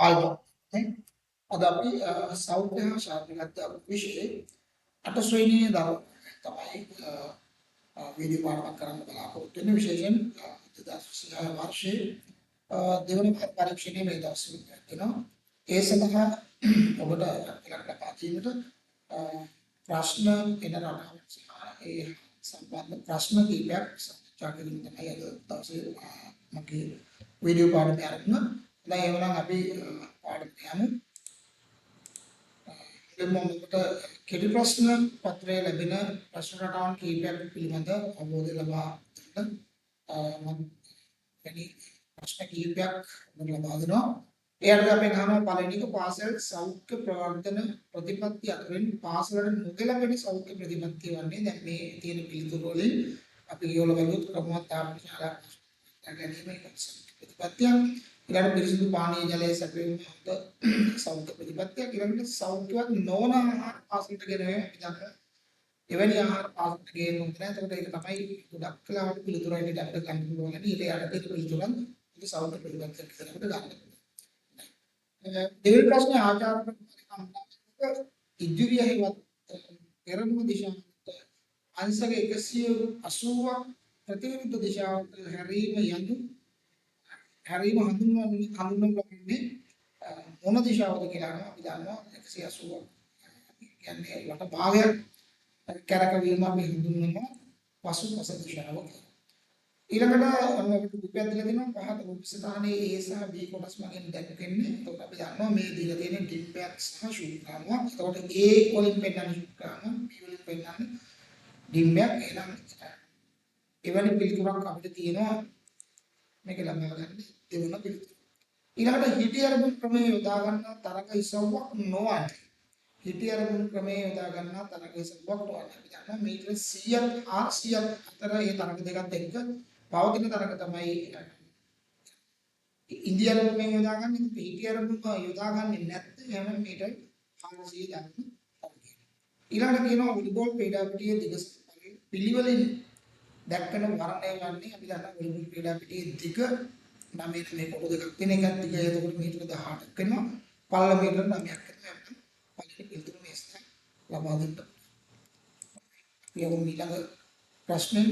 ආයුබෝවන්. අද අපි සෞඛ්‍ය හා ශාරීරික විෂයේ 8 ශ්‍රේණියේ තමයි වීඩියෝ පාඩමක් කරන්න බලාපොරොත්තු වෙන්නේ. විශේෂයෙන් 2026 වර්ෂයේ දෙවන පරීක්ෂණයේ මේ දවස්වල තියෙනවා. ඒ සඳහා ඔබට ඉලක්ක ලබා දීමට ප්‍රශ්න එන රටාවක් සහ ඒ සම්බන්ධ ප්‍රශ්න කිහිපයක් සාකච්ඡා කිරීම තමයි අද දවසේ මගේ වීඩියෝ පාඩමේ ආරම්භය. දැන් එවනම් අපි පාඩමට යමු. එමුමකට කෙටි ප්‍රශ්න පත්‍රයේ ලැබෙන ප්‍රශ්න රටාවන් කිහිපයක් පිළිබඳ අවබෝධය ලබා ගන්න මම වැඩි ප්‍රශ්න කිහිපයක් ලබා දෙනවා. ඒ අනුව අපි ගන්නවා පළවෙනි එක පාසල් සෞඛ්‍ය ප්‍රවර්ධන ප්‍රතිපත්ති අතරින් පාසලට නොගැලපෙන සෞඛ්‍ය ප්‍රතිපත්තිය වන්නේ දැන් මේ තියෙන පිළිතුරු වලින් අපි කියවල බලුවොත් ක්‍රමවත් තාපනශාලා ගැනීම ප්‍රතිපත්තිය ඊළඟ පිරිසිදු පානීය ජලය සැපයීම සෞඛ්‍ය ප්‍රතිපත්තිය ඊළඟට සෞඛ්‍යවත් නොවන ආහාර පාසලට ගෙනවීම අපි දන්නවා එවැනි ආහාර පාසලට ගේන්න ඕනේ නැහැ. ඒකට ඒක තමයි ගොඩක් කලාවට පිළිතුරයි ඉඳ අපිට ගන්න පුළුවන්. ඊට යට පිළිතුරන් ඒක සෞඛ්‍ය ප්‍රතිපත්තියක් කියලා අපිට ගන්න. දෙවන ප්‍රශ්නේ ආචාර ප්‍රතිපත්තික ඉදිරියෙහිවත් පෙරමුණු දිශාවට අංශක 180ක් ප්‍රතිවිරුද්ධ දිශාවට හැරීම හඳුන්වන්නේ මොන දිශාවද කියලා අපි දන්නවා 180ක් කියන්නේ වට භාගයක් කරකවීම අපි හඳුන්වනවා පසුපස දිශාව කියලා. ඊළඟට අපිට රුපියල් දීලා දෙනවා පහත උපස්ථානයේ A සහ B කොටස් මගෙන් දැක්වෙන්නේ. එතකොට අපි දන්නවා මේ දීලා තියෙන ඩිම්පයක් සහ ශුල්කානුවක්. එතකොට A වලින් පෙන්නන්නේ ශුල්කානුව, B වලින් පෙන්නන්නේ ඩිම්පයක්. එහෙනම් එවැනි පිළිතුරක් අපිට තියෙනවා මේක ළඟා ගන්න දෙවන පිළිතුර. ඊළඟට හිටි අරමුණු ක්‍රමයේ යොදා ගන්නා තරඟ ඉසව්වක් නොවන. හිටි අරමුණු ක්‍රමයේ යොදා ගන්නා තරඟ ඉසව්වක් නොවන. අපි දන්නවා මීටර 100ක් R100ක් අතර මේ තරඟ දෙකත් එක්ක පවතින තරඟ තමයි ඉන්දියානු ක්‍රමයේ යොදා ගන්න. ඉතින් හිටි අරමුණු යොදාගන්නේ නැත්නම් එහෙනම් මීටර 400 ගන්න. ඊළඟට කියනවා වොලිබෝල් ක්‍රීඩාපිටියේ දිග පිළිවෙලින් දැක්කන වර්ණය වන්නේ අපි දන්නා වොලිබෝල් ක්‍රීඩාපිටියේ දිග 9 මේ කොට දෙකක් තියෙන එකක් දිග එතකොට මීටර 18ක් වෙනවා. පළල මීටර 9ක් වෙනවා. පළල පිළිතුරු මේස් ලබා දෙන්න. ඊළඟ ප්‍රශ්න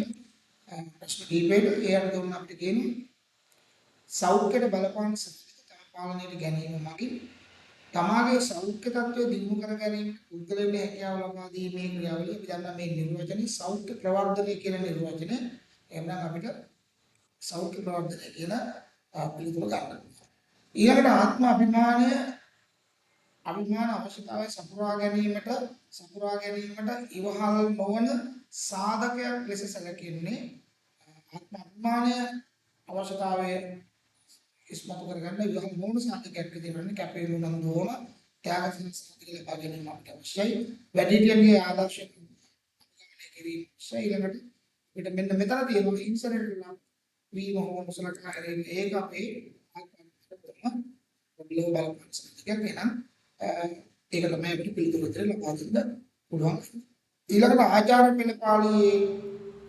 කීපයක ඒ අනුව දුන්න අපිට කියනවා සෞඛ්‍යයට බලපාන සත්‍යතා පාලනයට ගැනීම මගින් තමාගේ සෞඛ්‍ය තත්ත්වය දියුණු කර ගැනීම පුද්ගලයන්ට හැකියාව ලබා දීමේ ක්‍රියාවලිය අපි දන්නා මේ නිර්වචනයේ සෞඛ්‍ය ප්‍රවර්ධනය කියන නිර්වචනය එහෙනම් අපිට සෞඛ්‍ය ප්‍රවර්ධනය කියන පිළිතුර ගන්න. ඊළඟට ආත්ම අභිමාන අවශ්‍යතාවය සපුරා ගැනීමට ඉවහල් නොවන සාධකයක් ලෙස සැලකෙන්නේ ආත්ම අභිමානය අවශ්‍යතාවය ඉස්මතු කරගන්න ඉවහල් නොවන සාධකයක් විදිහට කැපවීම නම් දෝන ත්‍යාගයෙන් සාධක ලබා ගැනීම අපට අවශ්‍යයි. වැඩිහිටියන්ගේ ආදර්ශ කිරීම ඊළඟට අපිට මෙන්න මෙතන තියෙනවා ඉන්සරෙන්ට් වීම හෝ මුසලකා හැරීම ඒක අපේ ග්ලෝබල් කන්සෙප්ට් එකක් වෙනවා. ඒක තමයි අපිට පිළිතුරු දෙන්න ලබා දෙන්න පුළුවන්. ඊළඟට ආචාර පෙළපාළියේ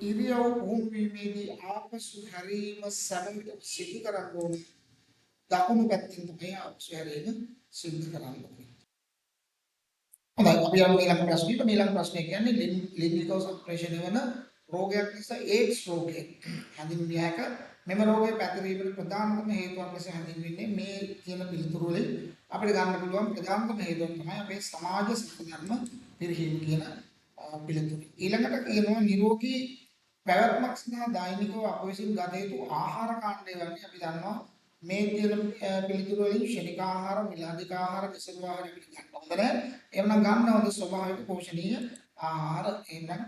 ඉරියව් පුහුණු වීමේදී ආපසු හැරීම සමග සිදු කරන්න ඕනේ. දකුණු පැත්තෙන් තමයි ආපසු හැරීම සිදු කරන්න ඕනේ. හොඳයි අපි යමු ඊළඟ ප්‍රශ්නෙට. ඊළඟ ප්‍රශ්නය කියන්නේ ලිංගිකව සම්ප්‍රේෂණය වන රෝගයක් නිසා ඒඩ්ස් රෝගය හඳුන්වන්නේ හැක. මෙම රෝගය පැතිරීමේ ප්‍රධානම හේතුවක් ලෙස හඳුන්වන්නේ මේ කියන පිළිතුරු වලින් අපිට ගන්න පුළුවන් ප්‍රධානම හේතුව තමයි අපේ සමාජ සම්ප්‍රදාන පිරිහීම කියන පිළිතුරු. ඊළඟට කියනවා නිරෝගී පැවැත්මක් සඳහා දෛනිකව අප විසින් ගත යුතු ආහාර කාණ්ඩය වන්නේ අපි දන්නවා මේ තියෙන පිළිතුරු වලින් ශනික ආහාර, මිලාදික ආහාර, විසම ආහාර පිළිගන්න හොඳ නැහැ. එහෙනම් ගන්න හොඳ ස්වභාවික පෝෂණීය ආහාර එහෙනම්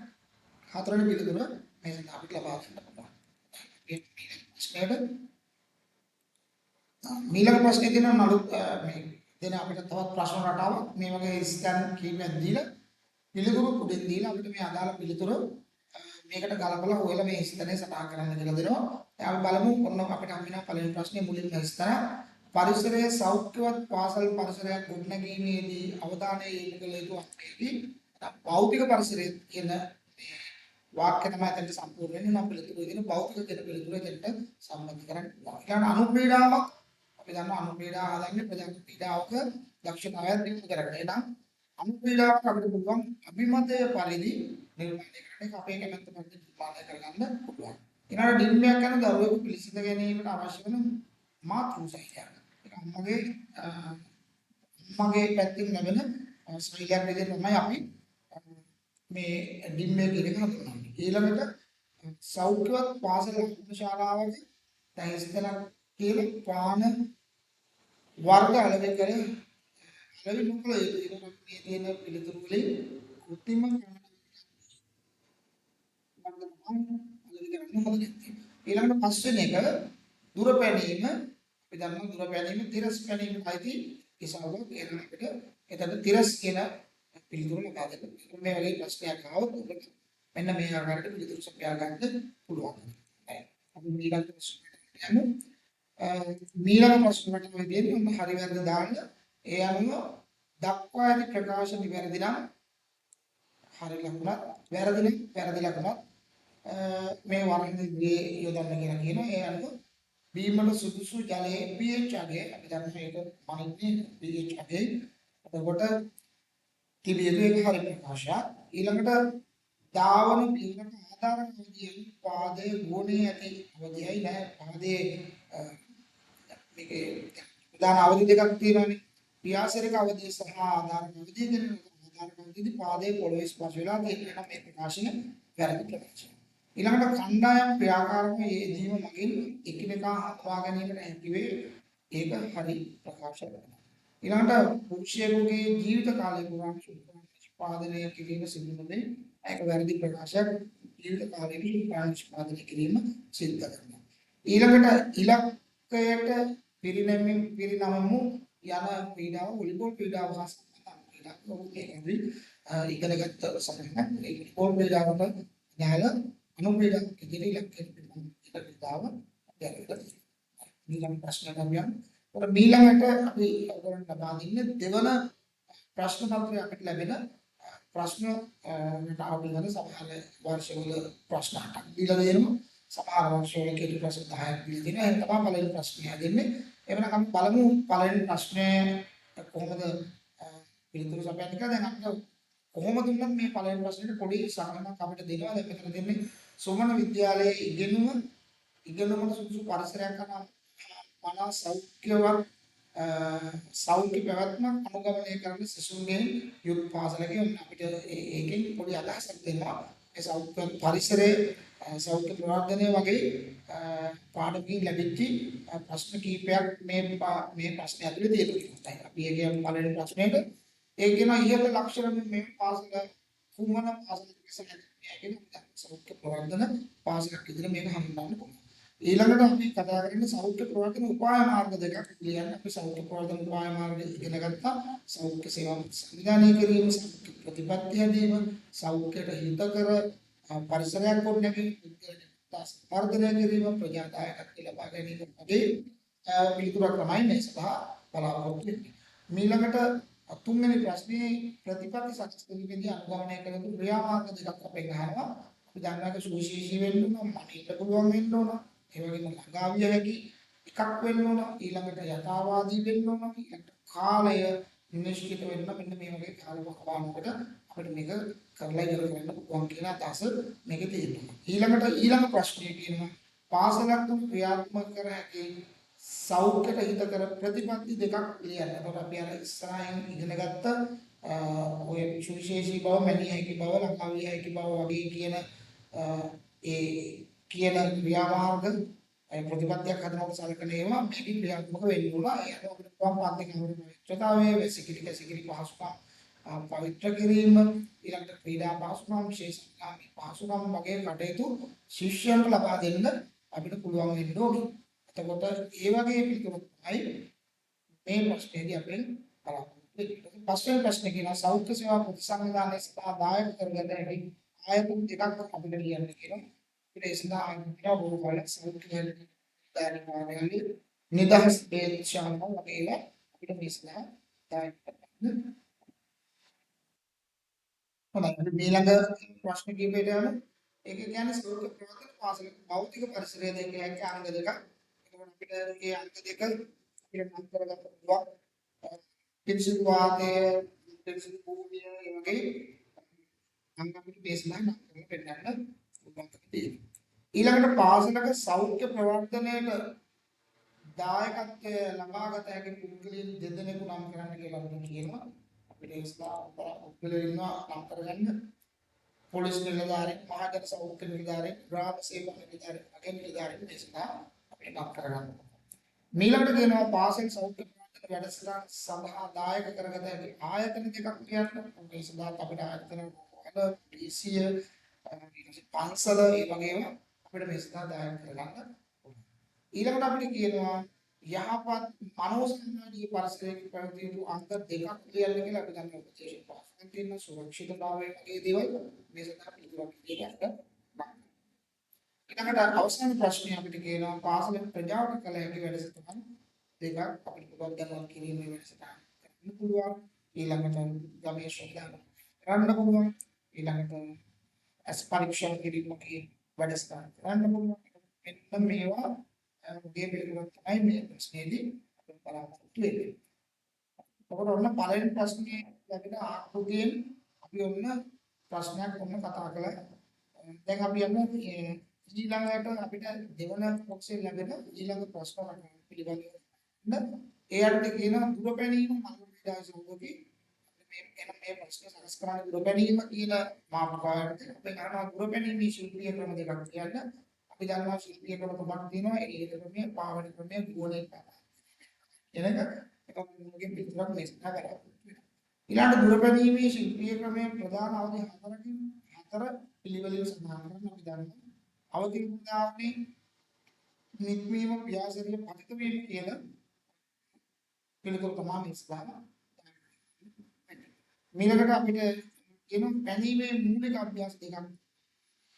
හතරවෙනි පිළිතුර මේ සඳහා අපිට ලබා ගන්න පුළුවන්. ඊළඟ ප්‍රශ්නේ තියෙනවා නඩු මේ දෙන අපිට තවත් ප්‍රශ්න රටාවක් මේ වගේ ස්කෑන් කීපයක් දීලා පිළිතුරු පුඩෙන් දීලා අපිට මේ අදාළ පිළිතුර මේකට ගලපලා හොයලා මේ ස්ථානයේ සටහන් කරන්න කියලා දෙනවා. අපි බලමු ඔන්න අපිට හම්බෙනවා පළවෙනි ප්‍රශ්නේ මුලින්ම ස්ථාන පරිසරයේ සෞඛ්‍යවත් පාසල් පරිසරයක් ගොඩනැගීමේදී අවධානය යොමු කළ යුතු අංගයේදී භෞතික පරිසරය කියන වාක්‍ය තමයි එතනට සම්පූර්ණ වෙන්නේ. නම් පිළිතුරු දෙන භෞතික කියන පිළිතුර එතනට සම්බන්ධ කරන්න පුළුවන්. ඊළඟ අනුක්‍රීඩාවක් අපි දන්නවා අනුපීඩා හදන්නේ ප්‍රජාතන්ත්‍ර පීඩාවක දක්ෂතාවයක් දිනු කරගන්න. එහෙනම් අනුපීඩාවක් අපිට පුළුවන් අභිමතය පරිදි නිර්මාණය කරන්න. ඒක අපේ කැමැත්ත පරිදි නිර්මාණය කරගන්න පුළුවන්. ඊළඟ ඩිම්බයක් යන දරුවෙකු පිළිසිඳ ගැනීමට අවශ්‍ය වන මාතෘ සෛලයක්. ඒක අම්මගේ පැත්තෙන් ලැබෙන සෛලයක් විදිහට තමයි අපි මේ ඩිම්බය කියන එක හඳුන්වන්නේ. ඊළඟට සෞඛ්‍යවත් පාසල ශාලාවක දැන් ඉස්සෙල්ලා කියලා පාන වර්ග අලෙවි කර අලෙවි නොකළ යුතු ඒක මේ තියෙන පිළිතුරු වලින් කෘත්‍රිම ඊළඟට පස්වෙනි එක දුර පැනීම අපි දන්නවා දුර පැනීම තිරස් පැනීමයිති කිසාවක කියන අපිට එතන තිරස් කියන පිළිතුරු ලබා දෙන්න. මේ වගේ ප්‍රශ්නයක් ආවොත් ඔබට මෙන්න මේ ආකාරයට පිළිතුරු සපයා ගන්න පුළුවන්. අපි ඊළඟ ප්‍රශ්නයට යමු. ඊළඟ ප්‍රශ්නකට වෙන්නේ ඔන්න හරි වැරදි දාන්න. ඒ අනුව දක්වා ඇති ප්‍රකාශ නිවැරදි නම් හරි ලකුණක්, වැරදි නම් වැරදි ලකුණක් මේ වර්ගයේ යොදන්න කියලා කියනවා. ඒ අනුව බීමට සුදුසු ජලයේ pH අගය අපි දන්න මේක මනින්නේ pH අගය. එතකොට තිබිය යුතු එක හරි ප්‍රකාශයක්. ඊළඟට දාවන බීමට ආධාර අවධියෙන් පාදයේ ගුණේ ඇති අවධියයි නෑ පාදයේ මේකේ ප්‍රධාන අවධි දෙකක් තියෙනවානේ. පියාසරික අවධිය සහ ආධාර අවධිය කියන ආධාර අවධියදී පාදයේ පොළවේ ස්පර්ශ වෙලා තියෙනවා. මේ ප්‍රකාශය වැරදි ප්‍රකාශයක්. ඊළඟට කණ්ඩායම් ක්‍රියාකාරකම යෙදීම මගින් එකිනෙකා හඳුනා ගැනීමට හැකි වේ. ඒක හරි ප්‍රකාශයක්. ඊළඟට පුරුෂයෙකුගේ ජීවිත කාලය පුරා නිෂ්පාදනය කිරීම සිදු නොවේ. ඒක වැරදි ප්‍රකාශයක්. ජීවිත කාලයේදී නිෂ්පාදනය කිරීම සිදු කරනවා. ඊළඟට ඉලක්කයට පිරිනමමු යන පීඩාව වොලිබෝල් පීඩාව හා සම්බන්ධ පීඩාවක්. ඔබේ ඉගෙනගත්ත සමහරක් ඒ වොලිබෝල් පීඩාවට ඥාන අනුපීඩන ඉදිරි ඉලක්කයට පීඩාව දැක්වෙනවා. ඊළඟ ප්‍රශ්නයට අපි යමු. ඊළඟට අපි ඔයගොල්ලන්ට ලබා දෙන්නේ දෙවන ප්‍රශ්න පත්‍රය අපිට ලැබෙන ප්‍රශ්න ආවලින් සමහර වර්ෂවල ප්‍රශ්න 8ක් දීලා දෙනවා. සමහර වර්ෂවල කෙටි ප්‍රශ්න 10ක් දීලා දෙනවා. එහෙනම් තමයි පළවෙනි ප්‍රශ්නය දෙන්නේ. එවනම් අපි බලමු පළවෙනි ප්‍රශ්නය කොහොමද පිළිතුරු සපයන්නේ කියලා. දැන් අපිට කොහොමද දුන්නත් මේ පළවෙනි ප්‍රශ්නෙට පොඩි සාකච්ඡාවක් අපිට දෙනවා. දැන් මෙතන දෙන්නේ සෝමන විද්‍යාලයේ ඉගෙනුමට සුදුසු පරිසරයක් කරන මනා සෞඛ්‍යවත් සෞඛ්‍ය පැවැත්මක් අනුගමනය කරන සිසුන්ගේ යුත් පාසලක අපිට ඒකෙන් පොඩි අදහසක් දෙනවා. ඒ සෞඛ්‍ය පරිසරයේ සෞඛ්‍ය ප්‍රවර්ධනය වගේ පාඩමකින් ලැබිච්ච ප්‍රශ්න කිහිපයක් මේ ප්‍රශ්නේ ඇතුලේ තියෙනවා. අපි ඒ කියන්නේ පළවෙනි ප්‍රශ්නේට ඒ කියන ඉහළ ලක්ෂණ මේ පාසල කුමන පාසලකද කියන්නේ සෞඛ්‍ය ප්‍රවර්ධන පාසලක් විදිහට මේක හඳුන්වන්න පුළුවන්. ඊළඟට අපි කතා කරන්නේ සෞඛ්‍ය ප්‍රවර්ධන උපාය මාර්ග දෙකක් කියන්නේ අපි සෞඛ්‍ය ප්‍රවර්ධන උපාය මාර්ග ඉගෙන ගත්තා. සෞඛ්‍ය සේවා සංවිධානය කිරීම, සෞඛ්‍ය ප්‍රතිපත්ති හැදීම, සෞඛ්‍යයට හිතකර පරිසරයක් ගොඩනැගීම, වර්ධනය කිරීම, ප්‍රජාදායකත්වය ලබා ගැනීම වගේ පිළිතුරක් තමයි මේ සඳහා බලාපොරොත්තු වෙන්නේ. ඊළඟට තුන්වෙනි ප්‍රශ්නේ ප්‍රතිපත්ති සාකච්ඡාවේදී අනුගමනය කළ යුතු ක්‍රියාමාර්ග දෙකක් අපෙන් අහනවා. අපි දන්නවා සුවිශේෂී වෙන්න ඕන, මනින්න පුළුවන් වෙන්න ඕන, ඒ වගේම ළඟාවිය හැකි එකක් වෙන්න ඕන, ඊළඟට යථාවාදී වෙන්න ඕන, ඊළඟට කාලය නිශ්චිත වෙන්න මෙන්න මේ වගේ කාලවකවානුවකට අපිට මේක කරලා ඉවර කරන්න පුළුවන් කියන අදහස මේකේ තියෙනවා. ඊළඟ ප්‍රශ්නේ කියනවා පාසලක් තුන ක්‍රියාත්මක කර හැකි සෞඛ්‍යයට හිතකර ප්‍රතිපත්ති දෙකක් ලියන්න. එතකොට අපි අර ඉස්සරහින් ඉගෙන ගත්ත ඔය සුවිශේෂී බව, මැනිය හැකි බව, ළඟාවිය හැකි බව වගේ කියන ඒ කියන ක්‍රියාමාර්ග ප්‍රතිපත්තියක් හදනකොට සලකන ඒවා මේකේ ක්‍රියාත්මක වෙන්න ඕන. ඒ අනුව අපිට පුළුවන් පාන්තික පවිත්‍රතාවයේ වැසිකිලි පහසුකම් පවිත්‍ර කිරීම, ඊළඟට ක්‍රීඩා පහසුකම්, විශේෂඥානී පහසුකම් වගේ කටයුතු ශිෂ්‍යයන්ට ලබා දෙන්න අපිට පුළුවන් වෙන්න ඕනේ. එතකොට ඒ වගේ පිළිතුරු තමයි මේ ප්‍රශ්නේදී අපෙන් බලාපොරොත්තු වෙන්නේ. පස්වෙනි ප්‍රශ්නේ කියනවා සෞඛ්‍ය සේවා ප්‍රතිසංවිධානයේ සහායක කරගන්න හැකි ආයතන දෙකක් අපිට කියන්න කියනවා. ඊට සඳහා අනිත් බොහෝ වල සෞඛ්‍ය දායකයන්ගේ නිදහස් දේශාන වගේ අපිට මේ සඳහා දායක කරගන්න. හොඳයි. ඊළඟ ප්‍රශ්න කිහිපයට යමු. ඒක කියන්නේ සෞඛ්‍ය ප්‍රවර්තන පාසල භෞතික පරිසරය දෙකේ අංග දෙකක්. එතකොට අපිට මේ අංග දෙක කියන අන්තර්ගත පුළුවන් පිරිසිදු වාතය පිරිසිදු භූමිය ඒ වගේ අංග අපිට දේශනා නම් කරලා පෙන්නන්න පුළුවන්කම තියෙනවා. ඊළඟට පාසලක සෞඛ්‍ය ප්‍රවර්ධනයට දායකත්වය ලබාගත හැකි පුද්ගලයන් දෙදෙනෙකු නම් කරන්න කියලා අපිට කියනවා. අපිට ඒ පුද්ගලයන් ඉන්නවා නම් කරගන්න පොලිස් නිලධාරීන්, මහජන සෞඛ්‍ය නිලධාරීන්, ග්‍රාම සේවා නිලධාරීන් වගේ නිලධාරීන් දේශනා අපිට නම් කරගන්න. ඊළඟට කියනවා පාසල් සෞඛ්‍ය ප්‍රවර්තන වැඩසටහන් සඳහා දායක කරගත හැකි ආයතන දෙකක් කියන්න. මේ සඳහා අපිට ආයතන වල පීසිය පන්සල ඒ වගේම අපිට මේ සඳහා දායක කරගන්න. ඊළඟට අපිට කියනවා යහපත් මනෝසංඥානීය පරිසරයක පැවතිය යුතු අංග දෙකක් කියන්න කියලා අපි ගන්න උපදේශ පාසලෙන් තියෙන සුරක්ෂිතතාවය වගේ දේවල් මේ සඳහා පිළිතුරක් දෙන්න. ඊළඟට අවසාන ප්‍රශ්නය අපිට කියනවා පාසලෙන් ප්‍රජාවට කළ හැකි වැඩසටහන් දෙකක් අපිට පුළුවන් දැනුවත් කිරීමේ වැඩසටහන් කරන්න පුළුවන්. ඊළඟට ගමේ ශ්‍රද්ධාව කරන්න පුළුවන්. ඊළඟට අස් පරීක්ෂා කිරීමේ වැඩසටහන් කරන්න පුළුවන්. මෙන්න මේවා ගේ පිළිතුරක් තමයි මේ ප්‍රශ්නේදී අපිට බලාපොරොත්තු වෙන්නේ. ඔබට ඔන්න පළවෙනි ප්‍රශ්නේ ලැබෙන ආකෘතියෙන් අපි ඔන්න ප්‍රශ්නයක් ඔන්න කතා කළා. දැන් අපි යමු ඊළඟට අපිට දෙවන කොටසේ ලැබෙන ඊළඟ ප්‍රශ්න පිළිබඳව. ඒ අර්ථය කියනවා දුර පැනීම මනෝවිද්‍යාව සම්බන්ධී මේ ප්‍රශ්න සකස් කරන දුර පැනීම කියන මාතෘකාවට අපි ගන්නවා දුර පැනීමේ ශිල්පීය ක්‍රම දෙකක් කියන්නේ. අපි දන්නවා ශිල්පීය ක්‍රම තුනක් තියෙනවා. ඒ ක්‍රමයේ පාවන ක්‍රමයේ ගුණේ එනක එක මොකකින් පිටුවක් මේස්නා කරා. ඊළඟ දුර පැනීමේ ශිල්පීය ක්‍රමයේ ප්‍රධාන අවධි හතර පිළිවෙලින් සඳහන් කරනවා. අපි දන්නවා අවධි උදාහරණේ නික්මීම ව්‍යාසරිය පතිත වීම කියන පිළිතුර තමයි මේස්නා. ඊළඟට අපිට කියන පැනීමේ මූලික අභ්‍යාස දෙකක්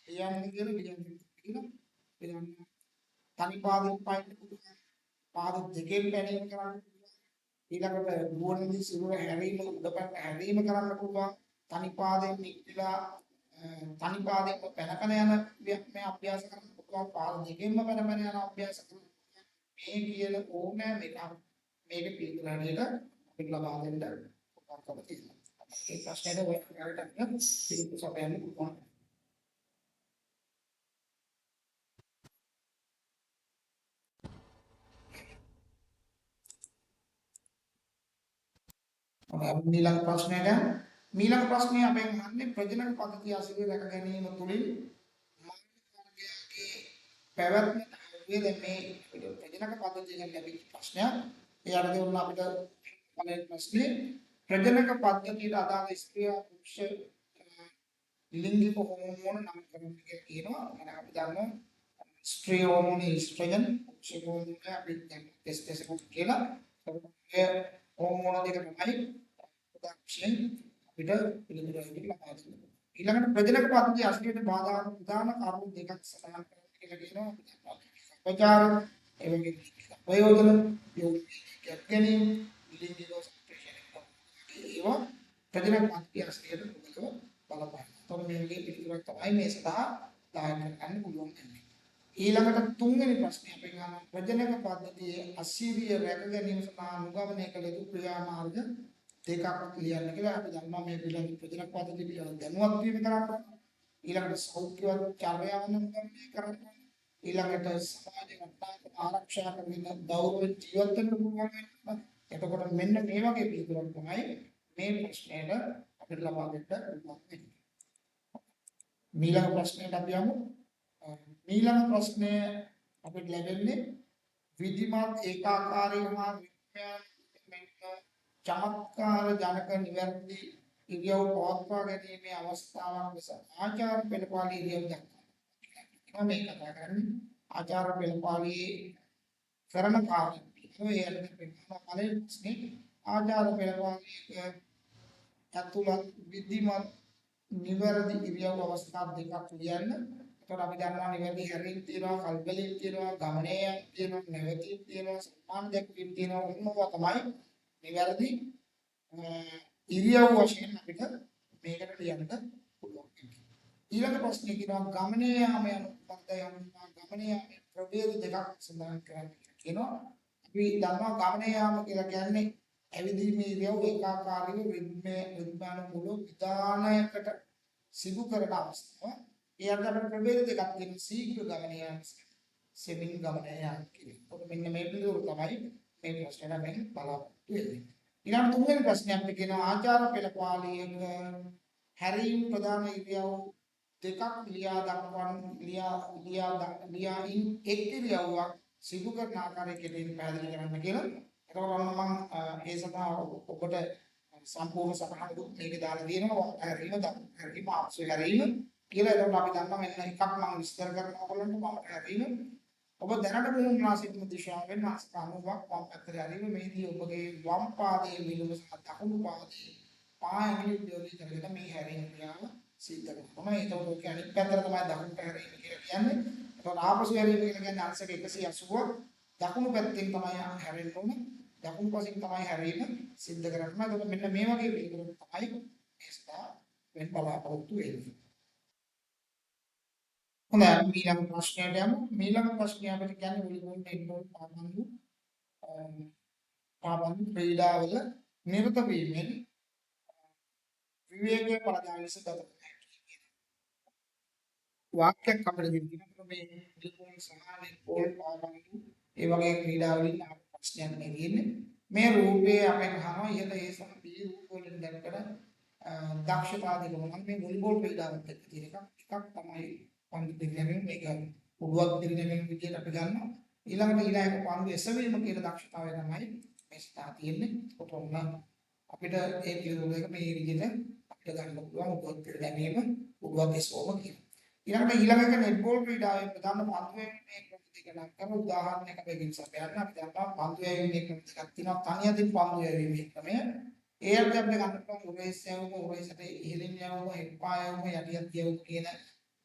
එයන්නේ කියලා පිළිගන්න. තනි පාදයෙන් පයින් පුළුවන්. පාද දෙකෙන් පැනීම කරන්න පුළුවන්. ඊළඟට නුවණින් සිරුර හැරීම උඩපැත්ත හැරීම කරන්න පුළුවන්. තනි පාදයෙන් නික්ලා තනි පාදයෙන් පැනපැන යන මේ අභ්‍යාස කරන්න පුළුවන්. පාද දෙකෙන්ම පැනපැන යන අභ්‍යාස කරන්න පුළුවන්. මේ කියන ඕනෑම එකක් මේක පිළිතුර හැටියට අපිට ලබා දෙන්න පුළුවන්කම තියෙනවා. ඒ ප්‍රශ්නෙට ඔය කාර්යයට පිළිතුරු සපයන්න පුළුවන්. ඊළඟ ප්‍රශ්නය අපෙන් අහන්නේ ප්‍රජනන පද්ධතිය අසිරිය රැක ගැනීම තුළින් මානවයාගේ පැවැත්ම වේද මේ ප්‍රජනන පද්ධතිය ගැන ලැබිච්ච ප්‍රශ්නයක්. ඒ අර්ථය උන අපිට පළවෙනි ප්‍රශ්නේ ප්‍රජනක පද්ධතියට අදාළ ස්ත්‍රිය පුරුෂ ලිංගික හෝමෝන නම් කරන්න කියලා කියනවා. අපි දන්නවා ස්ත්‍රී හෝමෝන ඊස්ට්‍රජන් පුරුෂ හෝමෝන අපි ටෙස්ටෙස්ටරෝන් කියලා. ඒ හෝමෝන දෙක තමයි ප්‍රොඩක්ෂන් අපිට පිළිතුරකට ලබා දෙන්නේ. ඊළඟට ප්‍රජනක පද්ධතිය අසිරියට බාධා කරන ප්‍රධාන කරුණු දෙකක් සඳහන් කරන්න කියලා කියනවා. උපචාර එවැනි ප්‍රයෝජන ගැනීම ලිංගික ඒවා ප්‍රජනක පද්ධතිය අසිරියට බලපාන. තව මේ වගේ පිළිතුරක් තමයි මේ සඳහා දායක කරන්න පුළුවන් වෙන්නේ. ඊළඟට තුන්වෙනි ප්‍රශ්නේ අපි ගන්නවා ප්‍රජනක පද්ධතියේ අසිරිය රැක ගැනීම සඳහා අනුගමනය කළ යුතු ක්‍රියාමාර්ග දෙකක් ලියන්න කියලා. අපි දන්නවා මේ පිළිබඳ ප්‍රජනක පද්ධතිය පිළිබඳ දැනුවත් වීම කරන්න. ඊළඟට සෞඛ්‍යවත් චර්යාවන් අනුගමනය කරන්න. ඊළඟට සමාජ වටාපත ආරක්ෂා කරගෙන ගෞරව ජීවත් වෙන්න පුළුවන් වෙනවා. එතකොට මෙන්න මේ වගේ පිළිතුරක් තමයි මේ ප්‍රශ්නයට අපිට ලබා දෙන්න පුළුවන් වෙන්නේ. ඊළඟ ප්‍රශ්නයට අපි යමු. ඊළඟ ප්‍රශ්නය අපිට ලැබෙන්නේ විධිමත් ඒකාකාරී හා චමත්කාර ජනක නිවැරදි ඉරියව් පවත්වා ගැනීමේ අවස්ථාවක් ලෙස ආචාර පෙළපාළි ඉරියව් දක්වනවා. මේ කතා කරන්නේ ආචාර පෙළපාළියේ කරන කාර්ය. ඒ අර්ථයෙන් පෙන්නන පළවෙනි ආචාර පෙළපාළියේ ඇතුළත් විධිමත් නිවැරදි ඉරියව් අවස්ථා දෙකක් ලියන්න. ඒතකොට අපි දන්නවා නිවැරදි හැරීම් තියෙනවා, කල්පලීම් තියෙනවා, ගමනේයන් තියෙනවා, නැවතීම් තියෙනවා, සම්මාන දැක්වීම් තියෙනවා. ඔන්නෝවා තමයි නිවැරදි ඉරියව් වශයෙන් අපිට මේකට ලියන්න පුළුවන්. ඊළඟ ප්‍රශ්නේ කියනවා ගමනේ යාම යන පදයන් ගමනේ යාමේ ප්‍රභේද දෙකක් සඳහන් කරන්න කියනවා. අපි දන්නවා ගමනේ යාම කියලා කියන්නේ ඇවිදීමේ ඉරියව් ඒකාකාරීව රිද්මානුකූල විධානයකට සිදු කරන අවස්ථාව. ඒ අතර ප්‍රභේද දෙකක් තියෙනවා ශීඝ්‍ර ගමනේ යාම සෙමින් ගමනේ යාම කියන. ඔබ මෙන්න මේ පිළිතුරු තමයි මේ ප්‍රශ්නෙට මම බලාපොරොත්තු වෙන්නේ. ඊළඟ තුන්වෙනි ප්‍රශ්නේ අපිට කියනවා ආචාර පෙළපාලියක හැරීම් ප්‍රධාන ඉරියව් දෙකක් ලියායින් එක් ඉරියව්වක් සිදු කරන ආකාරය කෙරෙහි පැහැදිලි කරන්න කියලා. එතකොට මම ඒ සඳහා ඔබට සම්පූර්ණ සටහනක් මේකේ දාලා තියෙනවා. හැරීම ආපසු හැරීම කියලා. එතකොට අපි දන්නවා මෙන්න එකක් මම විස්තර කරනවා ඔයගොල්ලන්ට මම හැරීම. ඔබ දැනට මුහුණා සිටින දිශාවෙන් අස්පානුවක් වම් පැත්තට හැරීම. මේදී ඔබගේ වම් පාදයේ විලුඹ සහ දකුණු පාදයේ පායමි උපයෝගී කරගෙන මේ හැරීම ක්‍රියාව සිද්ධ කරනවා. එතකොට ඔක අනිත් පැත්තට තමයි දකුණට හැරීම කියලා කියන්නේ. එතකොට ආපසු හැරීම කියලා කියන්නේ අංශක 180ක් දකුණු පැත්තෙන් තමයි හැරෙන්න ඕනේ. දකුණු පසින් තමයි හැරීම සිද්ධ කරන්නේ. එතකොට මෙන්න මේ වගේ පිළිතුරු තමයි මේ සදා වෙන බලාපොරොත්තු වෙන්නේ. හොඳයි ඊළඟ ප්‍රශ්නයට යමු. ඊළඟ ප්‍රශ්නය අපිට කියන්නේ වොලිබෝල් නෙට්බෝල් පාබන්දු ක්‍රීඩාවල නිරත වීමෙන් විවේකයේ පළදාන ලෙස ගත කරන හැකි. වාක්‍යයක් අපිට දෙන්න මේ වොලිබෝල් සහ නෙට්බෝල් පාබන්දු ඒ වගේ ක්‍රීඩාවලින් ප්‍රශ්නයක් නෙවෙන්නේ. මේ රූපයේ අපෙන් අහනවා ඉහළ ඒ සහ B රූප වලින් දැක්කන දක්ෂතා දෙක මොනවද මේ වොලිබෝල් ක්‍රීඩාවත් එක්ක තියෙන එකක් තමයි පන්දු දෙකෙන් මේක උඩුවක් දෙකෙන් විදියට අපි ගන්නවා. ඊළඟට ඊළඟ පන්දු එසවීම කියන දක්ෂතාවය තමයි මේ ස්ථා තියෙන්නේ. ඔතන අපිට ඒ පිළිවෙල එක මේ විදිහට අපිට ගන්න පුළුවන් උඩුවක් දෙකෙන් උඩුවක් එසවීම කියන. ඊළඟ එක නෙට්බෝල් ක්‍රීඩාවේ ප්‍රධාන පන්දු වේගයේ ක්‍රම දෙක නම් කරන උදාහරණයක් අපි ගෙනසපයන්න අපි දන්නවා පන්දු වේගයේ ක්‍රම දෙකක් තියෙනවා. තනියදින් පන්දු වේගයේ ක්‍රමය ඒ අර්ථය අපිට ගන්න පුළුවන් උරේස් යවුම උරේසට ඉහළින් යවුම එපා යවුම යටියත් යවුම කියන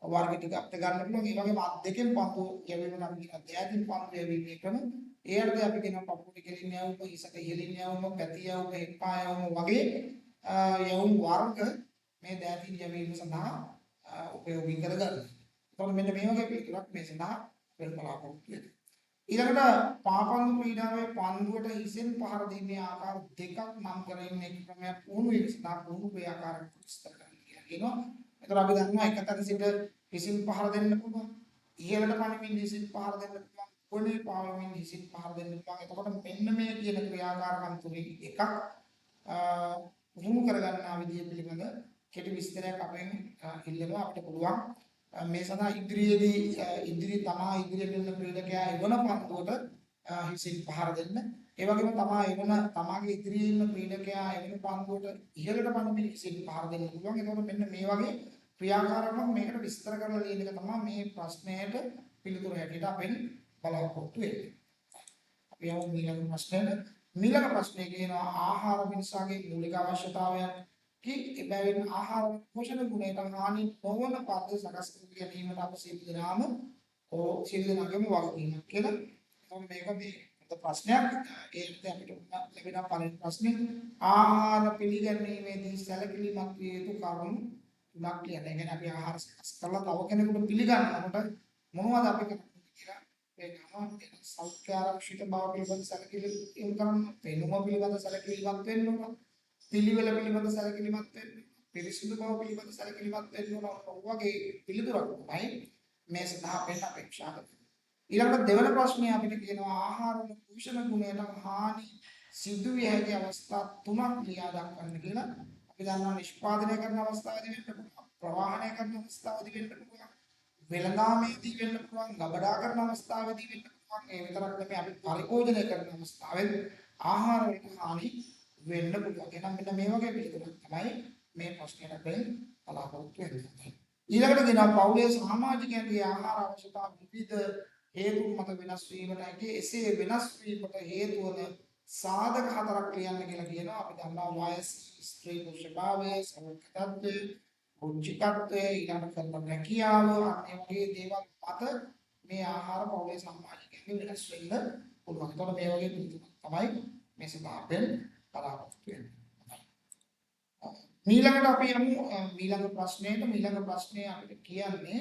වර්ග ටික අපිට ගන්න පුළුවන්. ඒ වගේම අත් දෙකෙන් පන්දු යැවීම නම් කියන දෙයකින් පන්දු යැවීමේ ක්‍රම ඒ අර්ථය අපි කියනවා පපුව දෙකෙන් යවුම ඉසට ඉහළින් යවුම පැති යවුම එපා යවුම වගේ යවුම් වර්ග මේ දෙයකින් යැවීම සඳහා උපයෝගී කරගන්න. එතකොට මෙන්න මේ වගේ පිළිතුරක් මේ සඳහා වෙන බලාපොරොත්තු වෙනවා. ඊළඟට පාපන්දු ක්‍රීඩාවේ පන්දුවට හිසෙන් පහර දීමේ ආකාර දෙකක් නම් කරමින් එක් ක්‍රමයක් වුණු විස්තර වුණු ක්‍රියාකාරක විස්තර කරන්න කියලා කියනවා. එතකොට අපි දන්නවා එකතන සිට හිසින් පහර දෙන්න පුළුවන්. ඉහළට පනිමින් හිසින් පහර දෙන්න පුළුවන්. කොනේ පාවමින් හිසින් පහර දෙන්න පුළුවන්. එතකොට මෙන්න මේ කියන ක්‍රියාකාරකම් තුලින් එකක් වුණු කරගන්නා විදිය පිළිබඳ කෙටි විස්තරයක් අපෙන් ඉල්ලනවා අපිට පුළුවන්. මේ සඳහා ඉදිරියෙන් වෙන ක්‍රීඩකයා එවන පන්දුවට හිසින් පහර දෙන්න. ඒ වගේම තමාගේ ඉදිරියේ ඉන්න ක්‍රීඩකයා එවන පන්දුවට ඉහළට පනිමින් හිසින් පහර දෙන්න පුළුවන්. එතකොට මෙන්න මේ වගේ ක්‍රියාකාරකම් මේකට විස්තර කරලා ලියන එක තමයි මේ ප්‍රශ්නයට පිළිතුරු හැටියට අපෙන් බලාපොරොත්තු වෙන්නේ. අපි යමු ඊළඟ ප්‍රශ්නයට. ඊළඟ ප්‍රශ්නේ කියනවා ආහාර මිනිසාගේ මූලික අවශ්‍යතාවයන් එබැවින් ආහාර පෝෂණ ගුණයට හානි නොවන පද්ද සකස් කර ගැනීමට අප සියලු දෙනාගම වගකීමක් කියලා. එතකොට මේක මේ ප්‍රශ්නයක්. ඒකට අපිට ලැබෙන පළවෙනි ප්‍රශ්නේ ආහාර පිළිගැනීමේදී සැලකිලිමත් විය යුතු කරුණු තුනක් කියන. ඒ කියන්නේ අපි ආහාර සකස් කරලා තව කෙනෙකුට පිළිගන්නකොට මොනවද අපි කරන්නේ කියලා වෙනම සෞඛ්‍ය ආරක්ෂිත බව පිළිබඳ සැලකිලිමත් කරන්න, පෙනුම පිළිබඳ සැලකිලිමත් වෙන්න ඕන. පිළිවෙල පිළිබඳ සැලකිලිමත් වෙන්න, පිරිසිදු බව පිළිබඳ සැලකිලිමත් වෙන්න ඕන වගේ පිළිතුරක් තමයි මේ සඳහා අපෙන් අපේක්ෂා කරන්නේ. ඊළඟට දෙවන ප්‍රශ්නේ අපිට කියනවා ආහාර වල පෝෂණ ගුණයට හානි සිදුවිය හැකි අවස්ථා තුනක් ලියා දක්වන්න කියලා. අපි දන්නවා නිෂ්පාදනය කරන අවස්ථාවේදී වෙන්න පුළුවන්, ප්‍රවාහනය කරන අවස්ථාවේදී වෙන්න පුළුවන්, වෙළඳාමේදී වෙන්න පුළුවන්, ගබඩා කරන අවස්ථාවේදී වෙන්න පුළුවන්. ඒ විතරක් නෙමෙයි අපි පරිභෝජනය කරන අවස්ථාවේදී ආහාර වලට හානි වෙන්න පුළුවන්. එහෙනම් මෙන්න මේ වගේ පිළිතුරක් තමයි මේ ප්‍රශ්නෙට අපෙන් බලාපොරොත්තු වෙන්නේ. ඊළඟට දෙනවා පෞලේ සමාජිකයන්ගේ ආහාර අවශ්‍යතා විවිධ හේතුන් මත වෙනස් වීමට හැකි. එසේ වෙනස් වීමට හේතු වන සාධක හතරක් ලියන්න කියලා කියනවා. අපි දන්නවා වයස, ස්ත්‍රී පුරුෂ භාවය, සෞඛ්‍යත්වය, රුචිකත්වය, ඊළඟට කරන රැකියාව, අනේ වගේ දේවල් මත මේ ආහාර පෞලේ සමාජිකයන්ගේ වෙනස් වෙන්න පුළුවන්. ඒතකොට මේ වගේ පිළිතුරක් තමයි මේ සභාවෙන් බලාපොරොත්තු වෙන්නේ. ඊළඟට අපි යමු ඊළඟ ප්‍රශ්නයට. ඊළඟ ප්‍රශ්නේ අපිට කියන්නේ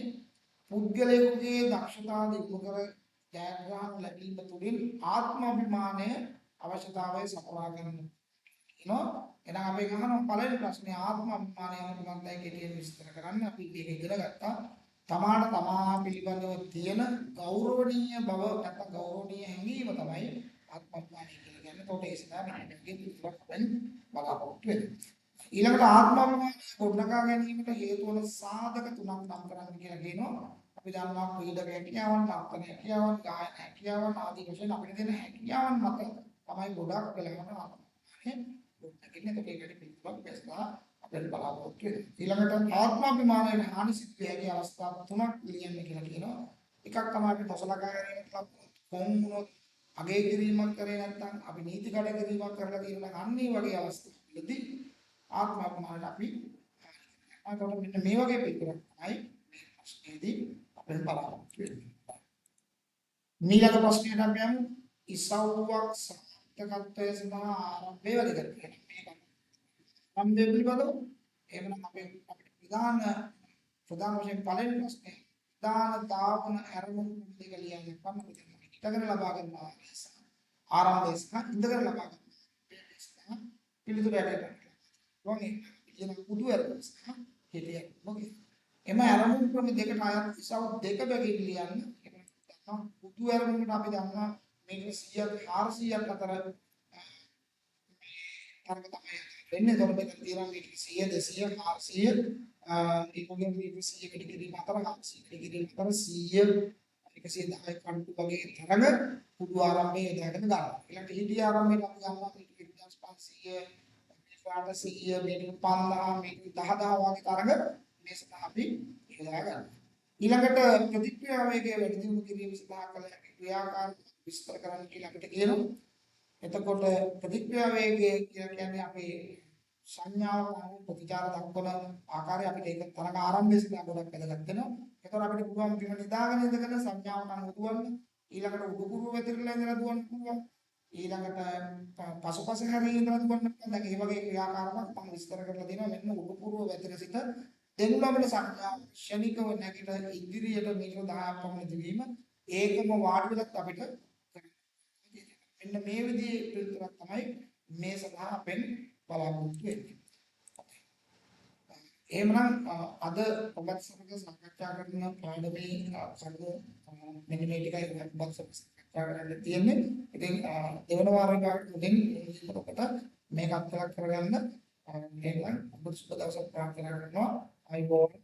පුද්ගලයෙකුගේ දක්ෂතා දියුණු කර ජයග්‍රහණ ලැබීම තුළින් ආත්මාභිමානය අවශ්‍යතාවය සපුරා ගන්න. එහෙනම් අපි ගහන පළවෙනි ප්‍රශ්නේ ආත්මාභිමානය මොකක්දයි කියන විස්තර කරන්න අපි මේක ඉගෙන ගත්තා. තමාට තමා පිළිබඳව තියෙන ගෞරවණීය බව නැත්නම් ගෞරවණීය හැඟීම තමයි ආත්මාභිමානය කියලා කියන්නේ. ඒකට ඒ සඳහා මෙන්න විදිහට බලාපොරොත්තු වෙනවා. ඊළඟට ආත්මාභිමානය ගොඩනගා ගැනීමට හේතු වන සාධක තුනක් නම් කරන්න කියලා කියනවා. අපි දන්නවා ක්‍රීඩක හැකියාවන්, නර්තන හැකියාවන්, ගායන හැකියාවන් ආදී වශයෙන් අපිට දෙන හැකියාවන් මත තමයි ගොඩක් වෙලාවට ආත්මාභිමානය ගොඩනගන්නේ. ඒකට පිළිතුරක් බැස්ලා අපිට බලාපොරොත්තු වෙනවා. ඊළඟට ආත්මාභිමානයේ හානි සිද්ධ වෙන අවස්ථා තුනක් ලියන්න කියලා කියනවා. එකක් තමයි අපි නොසලකා ගැනීමට කොහොමුණොත් අගය කිරීමක් කරේ නැත්නම් අපි නීති කඩ කිරීමක් කරලා තියෙනවා. අන්න ඒ වගේ අවස්ථාවලදී ආත්මාභිමානයට අපි අතකොට මෙන්න මේ වගේ පිළිතුරක් තමයි මේ ප්‍රශ්නේදී අපෙන් බලාපොරොත්තු වෙන්නේ. ඊළඟ ප්‍රශ්නයට අපි යමු. ඉසව්වක් සාර්ථකත්වය සඳහා ආරම්භය වැඩි කරගන්න. මේක සම්දේ පිළිබඳව එහෙනම් අපිට ප්‍රධාන වශයෙන් පළවෙනි ප්‍රශ්නේ ප්‍රධාන දාවන අරමුණු දෙක ලියන්න තමයි ඉඳගෙන ලබා ගන්නවා. ආරම්භය සහ ඉඳගෙන ලබා ගන්නවා. පිළිතුර ඇරෙන්න. වගේ කියන පුදු අරමුණ සහ හේතිය මොකද? එම අරමුණු ක්‍රම දෙකට අයත් ඉසව් දෙක බැගින් ලියන්න. එහෙනම් පුදු අරමුණට අපි දන්නවා මේක 100ක් 400ක් අතර තරක තමයි වෙන්නේ. ඒතකොට මෙතන තියෙනවා මේක 100 200 400 ඒ වගේ මේක 100 කට කිරීම අතර 400 කට කිරීම අතර 100 110 කණ්ඩු වගේ තරඟ පුදු ආරම්භයේ යොදාගෙන ගන්නවා. ඊළඟට හිටි ආරම්භයට අපි ගන්නවා මේක 1500 400 මේක 5000 මේක 10000 වගේ තරඟ මේ සඳහා අපි යොදා ගන්නවා. ඊළඟට ප්‍රතික්‍රියා වේගය වැඩි දියුණු කිරීම සඳහා කළ හැකි ක්‍රියාකාරී විස්තර කරන්න කියලා අපිට කියනවා. එතකොට ප්‍රතික්‍රියා වේගය කියලා කියන්නේ අපේ සංඥාවක අනුව ප්‍රතිචාර දක්වන ආකාරය අපිට ඒක තරඟ ආරම්භයේ සිට ගොඩක් වැදගත් වෙනවා. ඒතකොට අපිට පුළුවන් බිම නිදාගෙන ඉඳගෙන සංඥාවට අනුව දුවන්න. ඊළඟට උඩුකුරුව වැතිරලා ඉඳලා දුවන්න පුළුවන්. ඊළඟට පසුපස හැරී ඉඳලා දුවන්න පුළුවන්. දැන් මේ වගේ ක්‍රියාකාරකම් තමයි විස්තර කරලා දෙනවා. මෙන්න උඩුකුරුව වැතිර සිට දෙන්නවල සංඥා ශනිකව නැගිට ඉදිරියට මීටර 10ක් පමණ දිවීම ඒකම වාඩි වෙලත් අපිට මෙන්න මේ විදිහේ පිළිතුරක් තමයි මේ සඳහා අපෙන් බලාපොරොත්තු වෙන්නේ. එහෙමනම් අද ඔබත් සමග සාකච්ඡා කරන පාඩමේ කරුණු මෙන්න මේ ටිකයි ඔබත් සමග සාකච්ඡා කරන්න තියෙන්නේ. ඉතින් දෙවන වාරයකට මුලින් ඔබට මේක අත්දැක කරගන්න එහෙනම් ඔබ සුබ දවසක් ප්‍රාර්ථනා කරනවා. අයිබෝන්